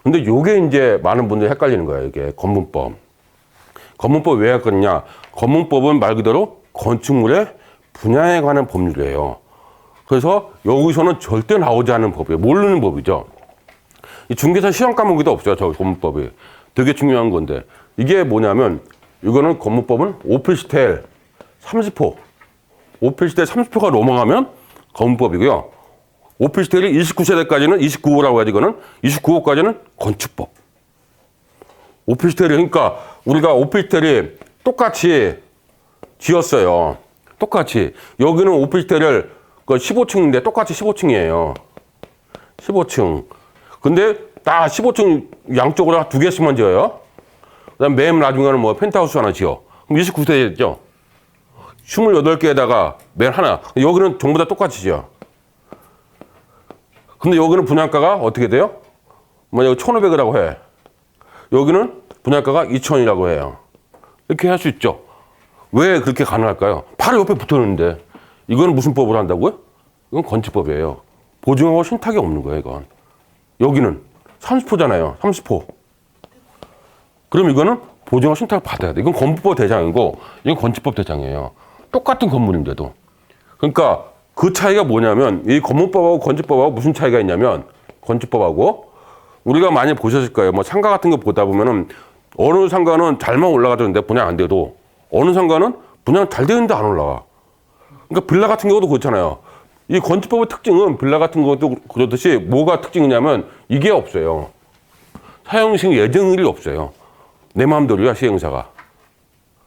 근데 요게 이제 많은 분들이 헷갈리는 거예요. 이게 건문법. 건문법 왜 헷갈리냐? 건문법은 말 그대로 건축물의 분야에 관한 법률이에요. 그래서 여기서는 절대 나오지 않는 법이에요. 모르는 법이죠. 이 중개사 시험 과목에도 없어요. 저 건문법이. 되게 중요한 건데. 이게 뭐냐면 이거는 건문법은 오피스텔 30호. 오피스텔 30호가 넘어가면 건문법이고요. 오피스텔이 29세대까지는 29호라고 해야지 이거는 29호까지는 건축법. 오피스텔이 그러니까 우리가 오피스텔이 똑같이 지었어요. 똑같이. 여기는 오피스텔을 15층인데 똑같이 15층이에요. 15층. 근데 다 15층 양쪽으로 두 개씩만 지어요. 그다음 맨 나중에는 뭐 펜트하우스 하나 지어. 그럼 29세대죠. 28개에다가 맨 하나. 여기는 전부 다 똑같이 지어. 근데 여기는 분양가가 어떻게 돼요? 만약에 1,500이라고 해. 여기는 분양가가 2,000이라고 해요. 이렇게 할 수 있죠. 왜 그렇게 가능할까요? 바로 옆에 붙어 있는데. 이거는 무슨 법으로 한다고요? 이건 건축법이에요. 보증하고 신탁이 없는 거예요, 이건. 여기는 30호잖아요. 30호. 그럼 이거는 보증하고 신탁을 받아야 돼. 이건 건축법 대장이고, 이건 건축법 대장이에요. 똑같은 건물인데도. 그러니까 그 차이가 뭐냐면 이 건물법하고 건축법하고 무슨 차이가 있냐면 건축법하고 우리가 많이 보셨을 거예요. 뭐 상가 같은 거 보다 보면은 어느 상가는 잘만 올라가는데 분양 안 돼도 어느 상가는 분양 잘 되는데 안 올라가. 그러니까 빌라 같은 경우도 그렇잖아요. 이 건축법의 특징은 빌라 같은 것도 그렇듯이 뭐가 특징이냐면 이게 없어요. 사용식 예정일이 없어요. 내 마음대로야 시행사가.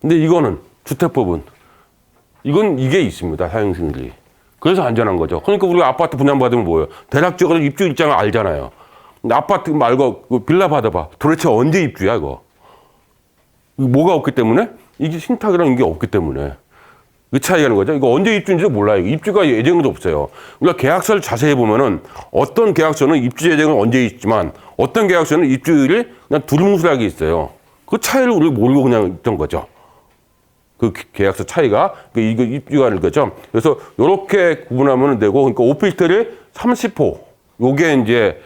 근데 이거는 주택법은 이건 이게 있습니다. 사용식일이. 그래서 안전한 거죠. 그러니까 우리가 아파트 분양받으면 뭐예요? 대략적으로 입주 일정을 알잖아요. 근데 아파트 말고 빌라 받아봐. 도대체 언제 입주야 이거? 뭐가 없기 때문에? 이게 신탁이라는 게 없기 때문에. 그 차이가 있는 거죠. 이거 언제 입주인지도 몰라요. 입주가 예정도 없어요. 우리가 계약서를 자세히 보면은 어떤 계약서는 입주 예정은 언제 있지만 어떤 계약서는 입주일이 그냥 두루뭉술하게 있어요. 그 차이를 우리가 모르고 그냥 있던 거죠. 그 계약서 차이가 이거 입주가는 거죠. 그래서 이렇게 구분하면 되고, 그러니까 오피스텔이 30호 요게 이제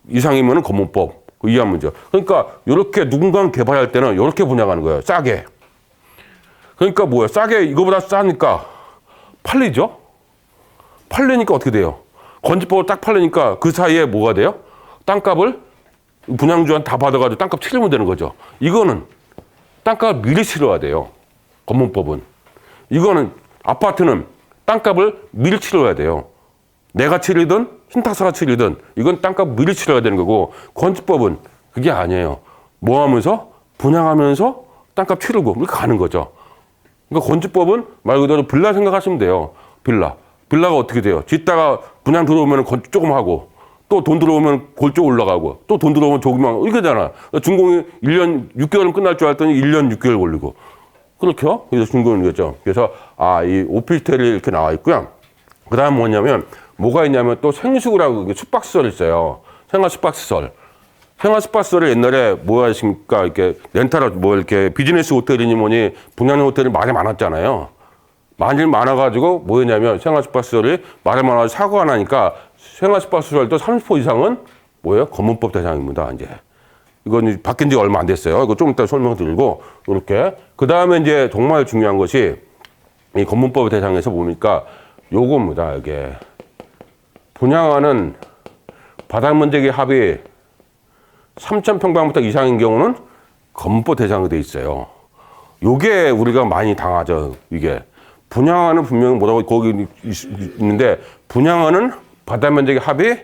이상이면은 건문법 이해한 문제. 그러니까 이렇게 누군가 개발할 때는 이렇게 분양하는 거예요. 싸게. 그러니까 뭐야? 싸게 이거보다 싸니까 팔리죠. 팔리니까 어떻게 돼요? 건축법을 딱 팔리니까 그 사이에 뭐가 돼요? 땅값을 분양주한테 다 받아가지고 땅값 치르면 되는 거죠. 이거는 땅값을 미리 치러야 돼요. 건문법은. 이거는 아파트는 땅값을 미리 치러야 돼요. 내가 치르든 신탁사가 치르든 이건 땅값 미리 치러야 되는 거고 건축법은 그게 아니에요. 뭐 하면서? 분양하면서 땅값 치르고 이렇게 가는 거죠. 그러니까 건축법은 말 그대로 빌라 생각하시면 돼요. 빌라. 빌라가 어떻게 돼요? 짓다가 분양 들어오면 건축 조금 하고 또 돈 들어오면 골조 올라가고 또 돈 들어오면 조금만 이거잖아. 준공이 1년 6개월은 끝날 줄 알았더니 1년 6개월 걸리고. 그렇죠? 그래서 준공이겠죠. 그래서 이 오피스텔이 이렇게 나와 있고요. 그 다음 뭐냐면 뭐가 있냐면 또 생수라고 숙박시설이 있어요. 생활 숙박시설. 생활 숙박시설을 옛날에 뭐 하십니까? 이렇게 렌탈 뭐 이렇게 비즈니스 호텔이니 뭐니 분양형 호텔이 많이 많았잖아요. 많이 많아가지고 뭐였냐면 생활 숙박시설이 말이 많아서 사고가 나니까 생활 숙박시설도 30% 이상은 뭐예요? 건문법 대상입니다. 이제. 이건 바뀐 지 얼마 안 됐어요. 이거 좀 이따 설명드리고, 이렇게. 그 다음에 이제 정말 중요한 것이 이 건문법 대상에서 보니까 요겁니다. 이게. 분양하는 바닥면적의 합이 3,000평방미터 이상인 경우는 건문법 대상이 돼 있어요. 요게 우리가 많이 당하죠. 이게. 분양하는 분명히 뭐라고 거기 있는데, 분양하는 바닥면적의 합이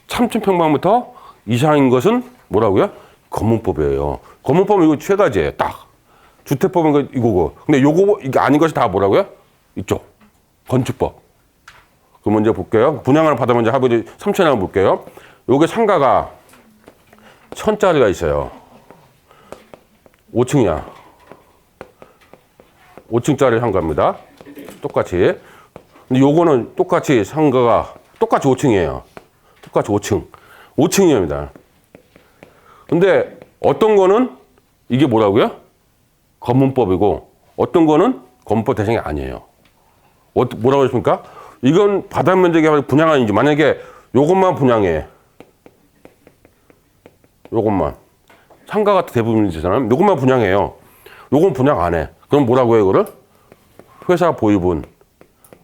3,000평방미터 이상인 것은 뭐라고요? 건문법이에요. 건문법은 이거 세 가지예요. 딱. 주택법은 이거고. 근데 요거 이게 아닌 것이 다 뭐라고요? 이쪽. 건축법. 그 먼저 볼게요. 분양하는 바닥면적 합이 3,000 한번 볼게요. 요게 상가가 1,000짜리가 있어요. 5층이야. 5층짜리 상가입니다. 똑같이. 근데 요거는 똑같이 상가가 똑같이 5층이에요. 똑같이 5층. 5층입니다. 근데 어떤 거는 이게 뭐라고요? 건문법이고 어떤 거는 건문법 대상이 아니에요. 뭐라고 했습니까? 이건 바닥 면적이 분양 아닌지 만약에 요것만 분양해. 요것만. 상가가 대부분이잖아요. 요것만 분양해요. 요건 분양 안 해. 그럼 뭐라고 해요, 이거를? 회사 보유분.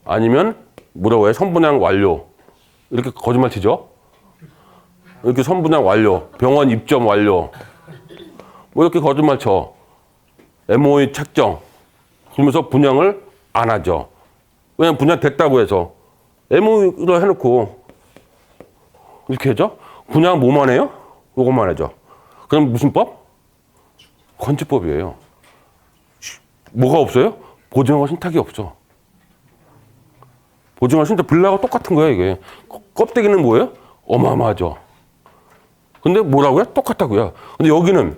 아니면 뭐라고 해? 선분양 완료. 이렇게 거짓말 치죠? 이렇게 선분양 완료. 병원 입점 완료. 뭐 이렇게 거짓말 쳐. MOE 책정. 그러면서 분양을 안 하죠. 왜냐면 분양 됐다고 해서. MOE로 해놓고. 이렇게 하죠? 분양 뭐만 해요? 요것만 하죠. 그럼 무슨 법? 건축법이에요. 뭐가 없어요? 보증하고 신탁이 없어. 보증하고 신탁 빌라가 똑같은 거야, 이게. 껍데기는 뭐예요? 어마어마하죠. 근데 뭐라고요? 똑같다고요. 근데 여기는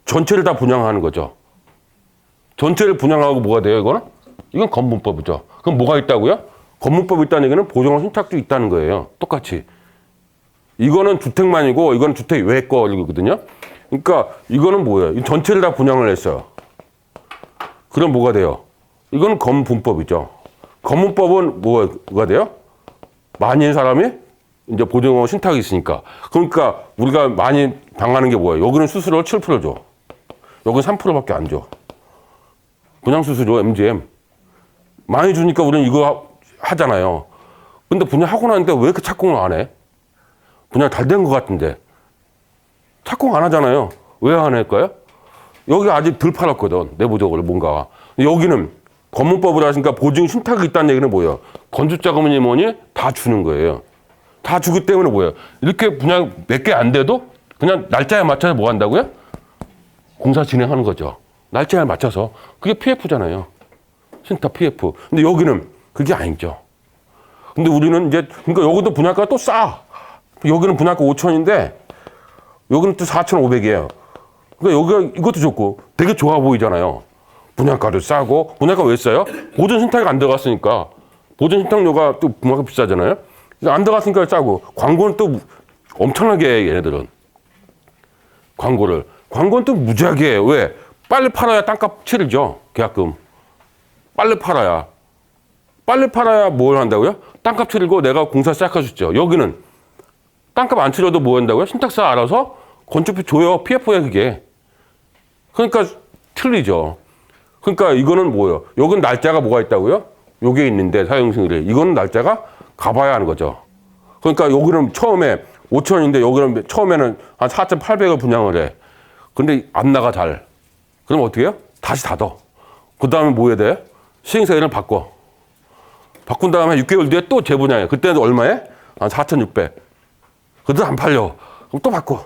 전체를 다 분양하는 거죠. 전체를 분양하고 뭐가 돼요, 이거는? 이건 건물법이죠. 그럼 뭐가 있다고요? 건물법이 있다는 얘기는 보증하고 신탁도 있다는 거예요. 똑같이. 이거는 주택만이고 이건 주택 외 거거든요. 그러니까 이거는 뭐예요? 전체를 다 분양을 했어요. 그럼 뭐가 돼요? 이건 건분법이죠. 건물법은 뭐가 돼요? 많은 사람이 이제 보증하고 신탁이 있으니까. 그러니까 우리가 많이 당하는 게 뭐예요? 여기는 수수료 7% 줘. 여기는 3%밖에 안 줘. 분양 수수료 MGM. 많이 주니까 우리는 이거 하잖아요. 근데 분양하고 나는데 왜 이렇게 착공을 안 해? 분양 잘 된 것 같은데. 착공 안 하잖아요. 왜 안 할까요? 여기 아직 덜 팔았거든. 내부적으로 뭔가. 여기는 건물법을 하시니까 보증 신탁이 있다는 얘기는 뭐예요? 건축자금이니 뭐니 다 주는 거예요. 다 주기 때문에 뭐예요? 이렇게 분양 몇 개 안 돼도 그냥 날짜에 맞춰서 뭐 한다고요? 공사 진행하는 거죠. 날짜에 맞춰서. 그게 PF잖아요. 신탁 PF. 근데 여기는 그게 아니죠. 근데 우리는 이제, 그러니까 여기도 분양가가 또 싸. 여기는 분양가 5천인데, 여기는 또 4,500이에요. 그러니까 여기가 이것도 좋고 되게 좋아 보이잖아요. 분양가도 싸고, 분양가 왜 싸요? 보존 신탁이 안 들어갔으니까. 보존 신탁료가 또 분양가 비싸잖아요. 안 들어갔으니까 싸고, 광고는 또 엄청나게 해, 얘네들은. 광고는 또 무지하게 해. 왜? 빨리 팔아야 땅값 치르죠. 계약금. 빨리 팔아야 뭘 한다고요? 땅값 치르고 내가 공사 시작할 수 있죠. 여기는 땅값 안 치러도 뭐 한다고요? 신탁사 알아서 건축비 줘요. PF에 그게. 그러니까 틀리죠. 그러니까 이거는 뭐예요? 여긴 날짜가 뭐가 있다고요? 요게 있는데 사용승일에. 이거는 날짜가 가봐야 하는 거죠. 그러니까 여기는 처음에 5천인데 여기는 처음에는 한 4,800을 분양을 해. 근데 안 나가 잘. 그럼 어떻게 해요? 다시 닫아. 그 다음에 뭐 해야 돼? 시행사기를 바꿔. 바꾼 다음에 6개월 뒤에 또 재분양해. 그때는 얼마에? 한 4,600. 그래도 안 팔려. 그럼 또 바꿔.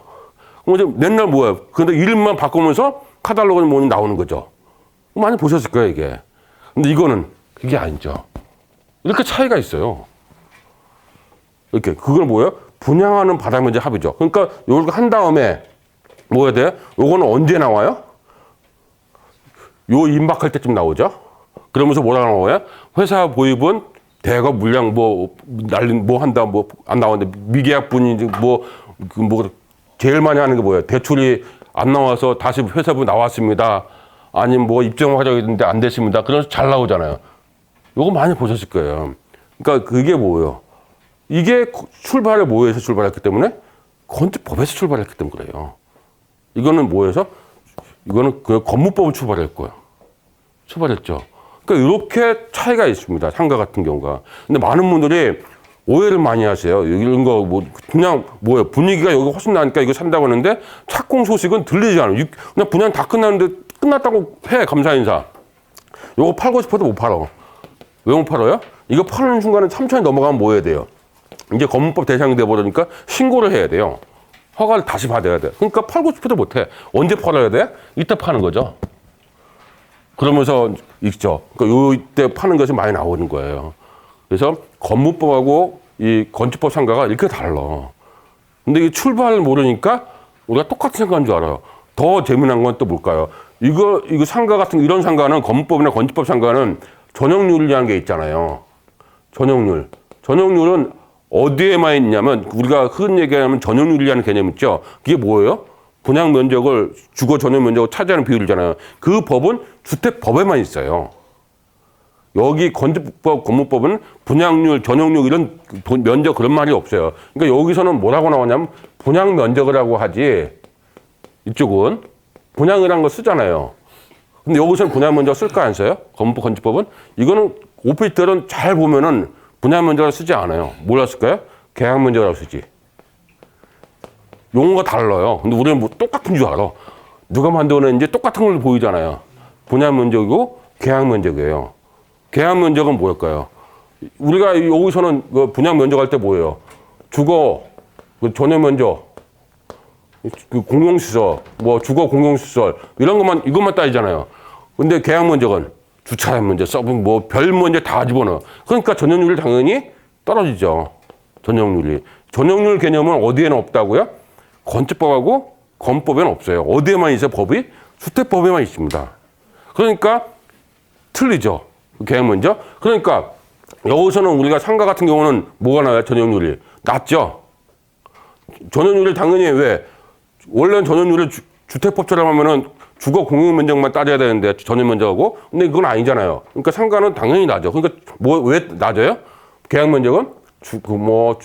그럼 이제 맨날 뭐야? 근데 이름만 바꾸면서 카탈로그는 뭐니 나오는 거죠. 많이 보셨을 거예요, 이게. 근데 이거는 그게 아니죠. 이렇게 차이가 있어요. 이렇게. 그걸 뭐예요? 분양하는 바닥면적 합의죠. 그러니까 이걸 한 다음에 뭐 해야 돼? 요거는 언제 나와요? 요 임박할 때쯤 나오죠. 그러면서 뭐라고 나와요? 회사 보유분, 대거 물량 뭐 한다, 뭐 안 나오는데 미계약분이 뭐 제일 많이 하는 게 뭐예요? 대출이 안 나와서 다시 회사분 나왔습니다. 아니면 뭐 입증하려고 했는데 안 됐습니다. 그래서 잘 나오잖아요. 요거 많이 보셨을 거예요. 그러니까 그게 뭐예요? 이게 출발을 뭐에서 출발했기 때문에? 건축법에서 출발했기 때문에 그래요. 이거는 뭐에서? 이거는 그 건물법을 출발했고요. 출발했죠. 그러니까 이렇게 차이가 있습니다. 상가 같은 경우가. 근데 많은 분들이 오해를 많이 하세요. 이런 거 뭐 그냥 뭐예요? 분위기가 여기 훨씬 나니까 이거 산다고 하는데 착공 소식은 들리지 않아요. 그냥 분양 다 끝났는데 끝났다고 해. 감사 인사. 요거 팔고 싶어도 못 팔아. 왜 못 팔아요? 이거 파는 순간에 3천이 넘어가면 뭐 해야 돼요? 이제 건물법 대상이 돼버리니까 신고를 해야 돼요. 허가를 다시 받아야 돼. 그러니까 팔고 싶어도 못 해. 언제 팔아야 돼? 이때 파는 거죠. 그러면서 있죠. 그러니까 이때 파는 것이 많이 나오는 거예요. 그래서 건물법하고 이 건축법 상가가 이렇게 달라. 근데 이 출발을 모르니까 우리가 똑같은 상가인 줄 알아요. 더 재미난 건 또 뭘까요? 이거 상가 같은 이런 상가는 건물법이나 건축법 상가는 전용률이라는 게 있잖아요. 전용률. 전용률은 어디에만 있냐면 우리가 흔히 얘기하면 전용률이라는 개념 있죠. 그게 뭐예요? 분양 면적을 주거 전용 면적을 차지하는 비율이잖아요. 그 법은 주택법에만 있어요. 여기 건축법, 건물법은 분양률, 전용률 이런 면적 그런 말이 없어요. 그러니까 여기서는 뭐라고 나오냐면 분양 면적이라고 하지 이쪽은 분양이라는 거 쓰잖아요. 근데 여기서는 분양 면적 쓸까 안 써요? 건물법, 건축법은? 이거는 오피스텔은 잘 보면은 분양 면적을 쓰지 않아요. 뭐라 쓸까요? 계약 면적이라고 쓰지. 용어가 달라요. 근데 우리는 뭐 똑같은 줄 알아. 누가 만들어냈는지 똑같은 걸 보이잖아요. 분양 면적이고 계약 면적이에요. 계약 면적은 뭐일까요? 우리가 여기서는 그 분양 면적 할 때 뭐예요? 주거, 그 전용 면적, 그 공용시설, 뭐 주거 공용시설 이런 것만 이것만 따지잖아요. 근데 계약 면적은 주차장 면적, 서빙 뭐 별 면적 다 집어넣어. 그러니까 전용률이 당연히 떨어지죠. 전용률이. 전용률 개념은 어디에는 없다고요? 건축법하고 건법에는 없어요. 어디에만 있어요? 법이? 주택법에만 있습니다. 그러니까 틀리죠. 계약 면적. 그러니까 여기서는 우리가 상가 같은 경우는 뭐가 나와요? 전용률이 낮죠. 전용률이 당연히 왜? 원래는 전용률을 주택법처럼 하면은 주거 공용 면적만 따져야 되는데 전용 면적하고 근데 그건 아니잖아요. 그러니까 상가는 당연히 낮아. 그러니까 뭐 왜 낮아요? 계약 면적은 뭐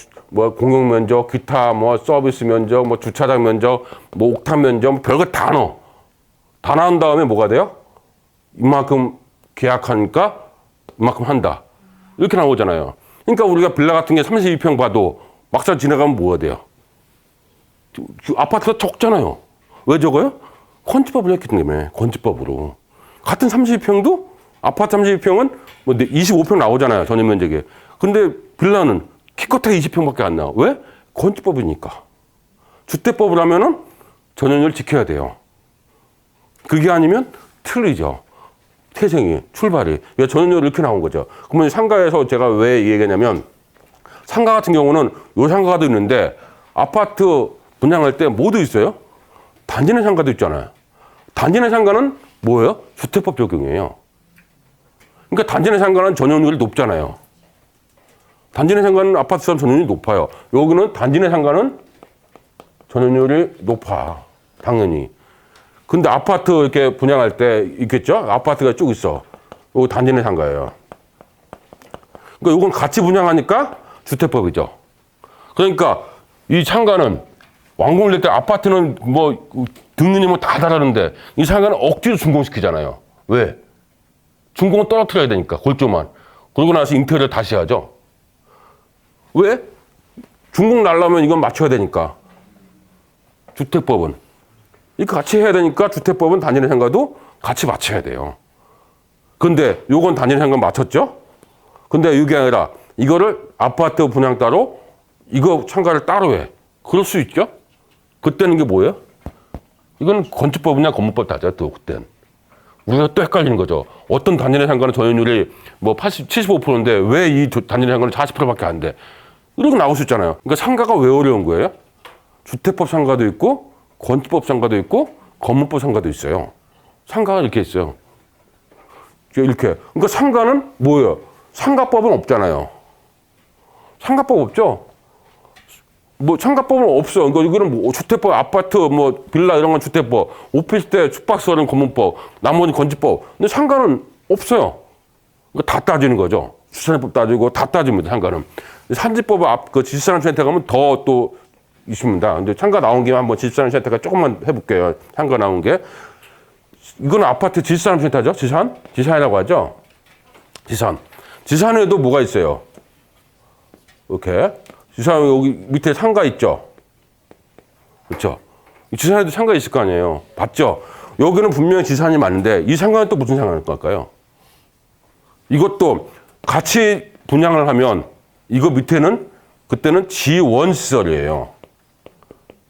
공용 면적, 기타 뭐 서비스 면적, 뭐 주차장 면적, 뭐 옥탑 면적 별거 다 넣어. 다 나온 다음에 뭐가 돼요? 이만큼 계약하니까 이만큼 한다. 이렇게 나오잖아요. 그러니까 우리가 빌라 같은 게 32평 봐도 막상 지나가면 뭐가 돼요? 아파트가 적잖아요. 왜 적어요? 건축법을 했기 때문에 건축법으로. 같은 32평도 아파트 32평은 뭐 25평 나오잖아요. 전용 면적에. 근데 빌라는 키껏해 20평밖에 안 나와. 왜? 건축법이니까. 주택법을 하면은 전용률 지켜야 돼요. 그게 아니면 틀리죠. 태생이, 출발이. 왜 전용률이 이렇게 나온 거죠. 그러면 상가에서 제가 왜 얘기하냐면 상가 같은 경우는 요 상가도 있는데 아파트 분양할 때 뭐도 있어요? 단지 내 상가도 있잖아요. 단지 내 상가는 뭐예요? 주택법 적용이에요. 그러니까 단지 내 상가는 전용률이 높잖아요. 단지 내 상가는 아파트처럼 전용률이 높아요. 여기는 단지 내 상가는 전용률이 높아. 당연히. 근데 아파트 이렇게 분양할 때 있겠죠? 아파트가 쭉 있어. 요거 단지 내 상가예요. 그러니까 요건 같이 분양하니까 주택법이죠. 그러니까 이 상가는 완공을 낼 때 아파트는 뭐 듣느니 뭐 다 다르는데 이 상가는 억지로 준공시키잖아요. 왜? 준공은 떨어뜨려야 되니까 골조만. 그러고 나서 인테리어 다시 하죠. 왜? 준공 날라면 이건 맞춰야 되니까. 주택법은. 이거 같이 해야 되니까 주택법은 단지 내 상가도 같이 맞춰야 돼요. 근데 요건 단지 내 상가 맞췄죠? 근데 이게 아니라 이거를 아파트 분양 따로 이거 상가를 따로 해. 그럴 수 있죠? 그때는 이게 뭐예요? 이건 건축법이냐 건물법 다죠, 또 그때는. 우리가 또 헷갈리는 거죠. 어떤 단지 내 상가는 전용률이 뭐 75%인데 왜 이 단지 내 상가는 40%밖에 안 돼? 이렇게 나올 수 있잖아요. 그러니까 상가가 왜 어려운 거예요? 주택법 상가도 있고 건축법 상가도 있고 건물법 상가도 있어요. 상가가 이렇게 있어요. 이렇게. 그러니까 상가는 뭐예요? 상가법은 없잖아요. 상가법 없죠? 뭐 상가법은 없어. 그러니까 이거는 뭐 주택법, 아파트, 뭐 빌라 이런 건 주택법, 오피스텔, 숙박시설은 건물법, 나머지 건축법. 근데 상가는 없어요. 그러니까 다 따지는 거죠. 주차장법 따지고 다 따집니다. 상가는. 산지법 그 지주산업센터 가면 더 또 있습니다. 근데 상가 나온 김에 한번 지주산업센터가 조금만 해볼게요. 상가 나온 게. 이거는 아파트 지주산업센터죠. 지산? 지산이라고 하죠. 지산. 지산에도 뭐가 있어요? 이렇게. 지산 여기 밑에 상가 있죠? 그렇죠? 지산에도 상가 있을 거 아니에요. 봤죠? 여기는 분명히 지산이 맞는데 이 상가는 또 무슨 상가일 걸까요? 이것도 같이 분양을 하면 이거 밑에는 그때는 지원시설이에요.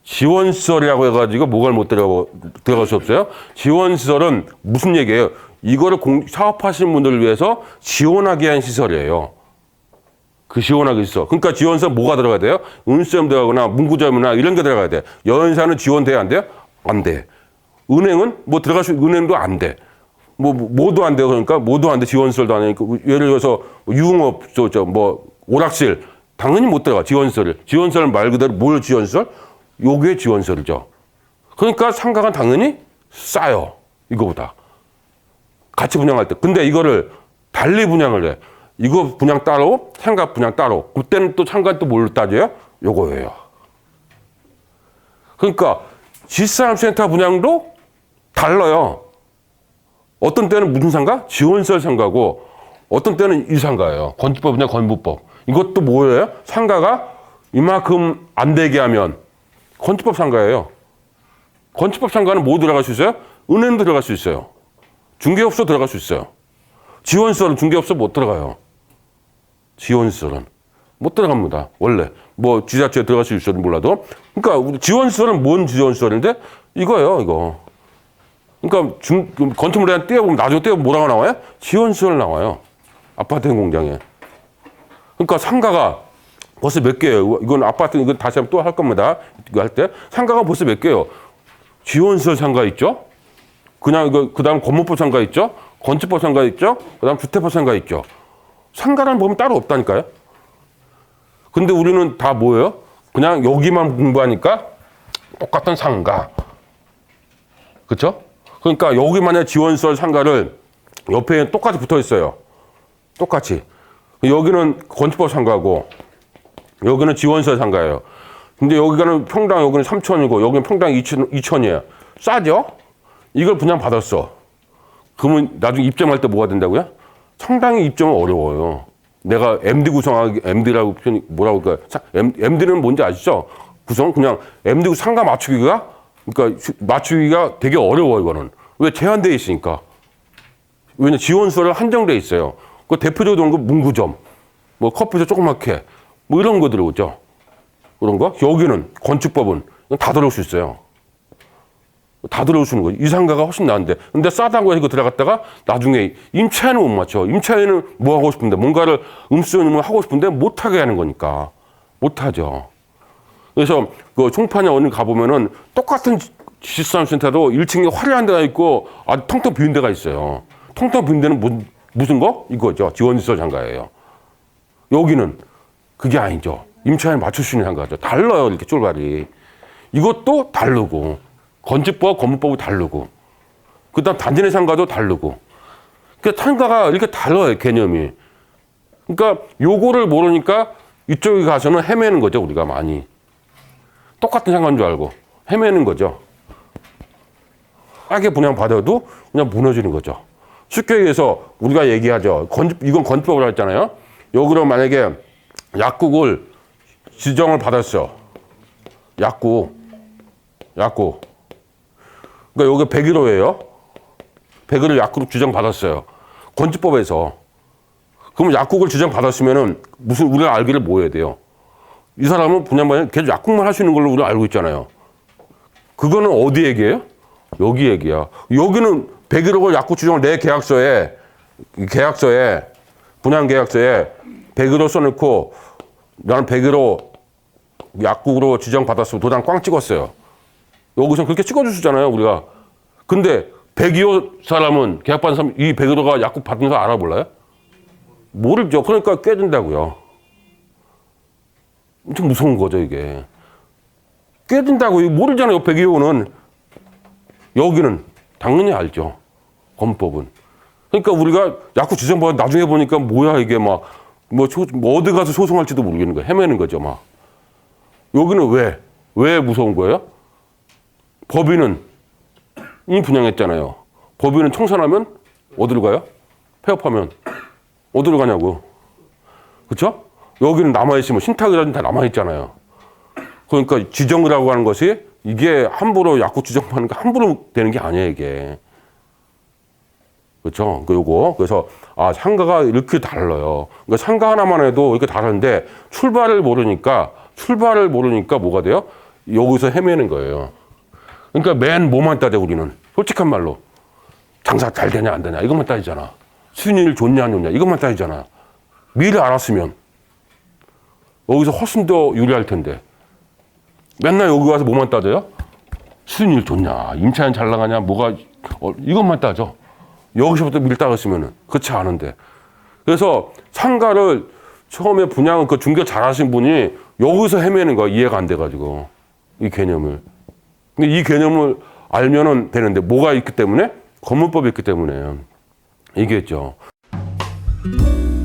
지원시설이라고 해가지고 뭐가 못 들어갈 수 없어요? 지원시설은 무슨 얘기예요? 이거를 사업하시는 분들을 위해서 지원하게 한 시설이에요. 그 지원하기 있어. 그러니까 지원서 뭐가 들어가야 돼요? 은수점 들어가거나 문구점이나 이런 게 들어가야 돼. 여행사는 지원돼야 안 돼요? 안 돼. 은행은 뭐 들어갈 수, 은행도 안 돼. 뭐도 안 돼요. 그러니까 뭐도 안 돼. 지원시설도 안 되니까. 예를 들어서 유흥업, 뭐 오락실. 당연히 못 들어가. 지원시설. 지원시설 말 그대로 뭘 지원시설? 요게 지원시설이죠. 그러니까 상가가 당연히 싸요. 이거보다. 같이 분양할 때. 근데 이거를 달리 분양을 해. 이거 분양 따로, 상가 분양 따로. 그때는 또 상가 또 뭘로 따져요? 요거예요. 그러니까 집사람센터 분양도 달라요. 어떤 때는 무슨 상가? 지원설 상가고 어떤 때는 이 상가예요. 건축법이나 건부법. 이것도 뭐예요? 상가가 이만큼 안 되게 하면 건축법 상가예요. 건축법 상가는 뭐 들어갈 수 있어요? 은행도 들어갈 수 있어요. 중개업소 들어갈 수 있어요. 지원설은 중개업소 못 들어가요. 지원설은 못 들어갑니다. 원래 뭐 지자체에 들어갈 수 있어도 몰라도. 그러니까 우리 지원설은 뭔 지원설인데 이거예요. 이거. 그러니까 건축물에 대한 떼어보면 나중에 떼어보면 뭐라고 나와요? 지원설 나와요. 아파트 공장에. 그러니까 상가가 벌써 몇 개예요. 이건 아파트 이건 다시 한번 또 할 겁니다. 이거 할 때 상가가 벌써 몇 개예요. 지원설 상가 있죠. 그냥 이거 그다음 건물법 상가 있죠. 건축법 상가 있죠. 그다음 주택법 상가 있죠. 상가라는 법은 따로 없다니까요. 근데 우리는 다 뭐예요? 그냥 여기만 공부하니까 똑같은 상가. 그렇죠? 그러니까 여기 만약 지원설 상가를 옆에 똑같이 붙어 있어요. 똑같이. 여기는 건축법 상가고 여기는 지원설 상가예요. 근데 여기는 평당 여기는 3천이고 여기는 평당 2천이에요. 싸죠? 이걸 분양 받았어. 그러면 나중에 입점할 때 뭐가 된다고요? 상당히 입점은 어려워요. 내가 MD 구성하기, MD라고 표현이 뭐라고 할까? MD는 뭔지 아시죠? 구성? 그냥 MD 상가 맞추기가, 그러니까 맞추기가 되게 어려워요, 이거는. 왜? 제한되어 있으니까. 왜냐, 지원서를 한정되어 있어요. 그 대표적으로 그 문구점, 뭐 커피숍 조그맣게, 뭐 이런 거 들어오죠. 그런 거? 여기는, 건축법은 다 들어올 수 있어요. 다 들어올 수 있는 거죠. 이 상가가 훨씬 나은데. 근데 싸다고 해서 이거 들어갔다가 나중에 임차인은 못 맞춰. 임차인은 뭐 하고 싶은데, 뭔가를 음수용을 하고 싶은데 못하게 하는 거니까. 못하죠. 그래서 그 총판에 어느 가보면은 똑같은 지식산업센터도 1층에 화려한 데가 있고 아주 텅텅 비운 데가 있어요. 텅텅 비운 데는 무슨 거? 이거죠. 지원시설 상가예요. 여기는 그게 아니죠. 임차인 맞출 수 있는 상가죠. 달라요. 이렇게 출발이. 이것도 다르고. 건축법, 건물법이 다르고. 그 다음 단지 내 상가도 다르고. 그러니까 상가가 이렇게 달라요. 개념이. 그러니까 요거를 모르니까 이쪽에 가서는 헤매는 거죠. 우리가 많이. 똑같은 상가인 줄 알고 헤매는 거죠. 싸게 분양 받아도 그냥 무너지는 거죠. 쉽게 얘기해서 우리가 얘기하죠. 이건 건축법으로 했잖아요. 여기로 만약에 약국을 지정을 받았어. 약국. 그러니까 여기 101호예요. 101호 약국을 지정받았어요. 건축법에서. 그러면 약국을 지정받았으면은 우리가 알기를 뭐 해야 돼요? 이 사람은 분양받으면 계속 약국만 할 수 있는 걸로 우리가 알고 있잖아요. 그거는 어디 얘기예요? 여기 얘기야. 여기는 101호 약국 지정을 내 계약서에 분양 계약서에 101호 써놓고 나는 101호 약국으로 지정받았으면 도장 꽝 찍었어요. 여기서 그렇게 찍어주시잖아요, 우리가. 근데 102호 사람은 계약받은 사람 이 101호가 약국 받은 사람 알아볼라요? 모르죠. 그러니까 깨진다고요. 엄청 무서운 거죠, 이게. 깨진다고 모르잖아요, 102호는. 여기는 당연히 알죠. 건법은. 그러니까 우리가 약국 지정받아 나중에 보니까 뭐야, 이게 막, 뭐 어디 가서 소송할지도 모르겠는 거예요. 헤매는 거죠, 막. 여기는 왜 무서운 거예요? 법인은 이미 분양했잖아요. 법인은 청산하면 어디로 가요? 폐업하면 어디로 가냐고. 그렇죠? 여기는 남아있으면 신탁이라든 다 남아있잖아요. 그러니까 지정이라고 하는 것이 이게 함부로 약국 지정하는 게 함부로 되는 게 아니에요, 이게. 그렇죠? 요거. 그래서 상가가 이렇게 달라요. 그러니까 상가 하나만 해도 이렇게 다른데 출발을 모르니까 뭐가 돼요? 여기서 헤매는 거예요. 그러니까 맨 뭐만 따져 우리는. 솔직한 말로. 장사 잘 되냐 안 되냐 이것만 따지잖아. 수익률 좋냐 안 좋냐 이것만 따지잖아. 미리 알았으면 여기서 훨씬 더 유리할 텐데. 맨날 여기 와서 뭐만 따져요? 수익률 좋냐, 임차인 잘 나가냐, 이것만 따져. 여기서부터 미리 따졌으면은 그렇지 않은데. 그래서 상가를 처음에 분양을 그 중개 잘 하신 분이 여기서 헤매는 거야. 이해가 안 돼가지고. 이 개념을. 근데 이 개념을 알면은 되는데 뭐가 있기 때문에? 건물법이 있기 때문에. 이게죠. 돼.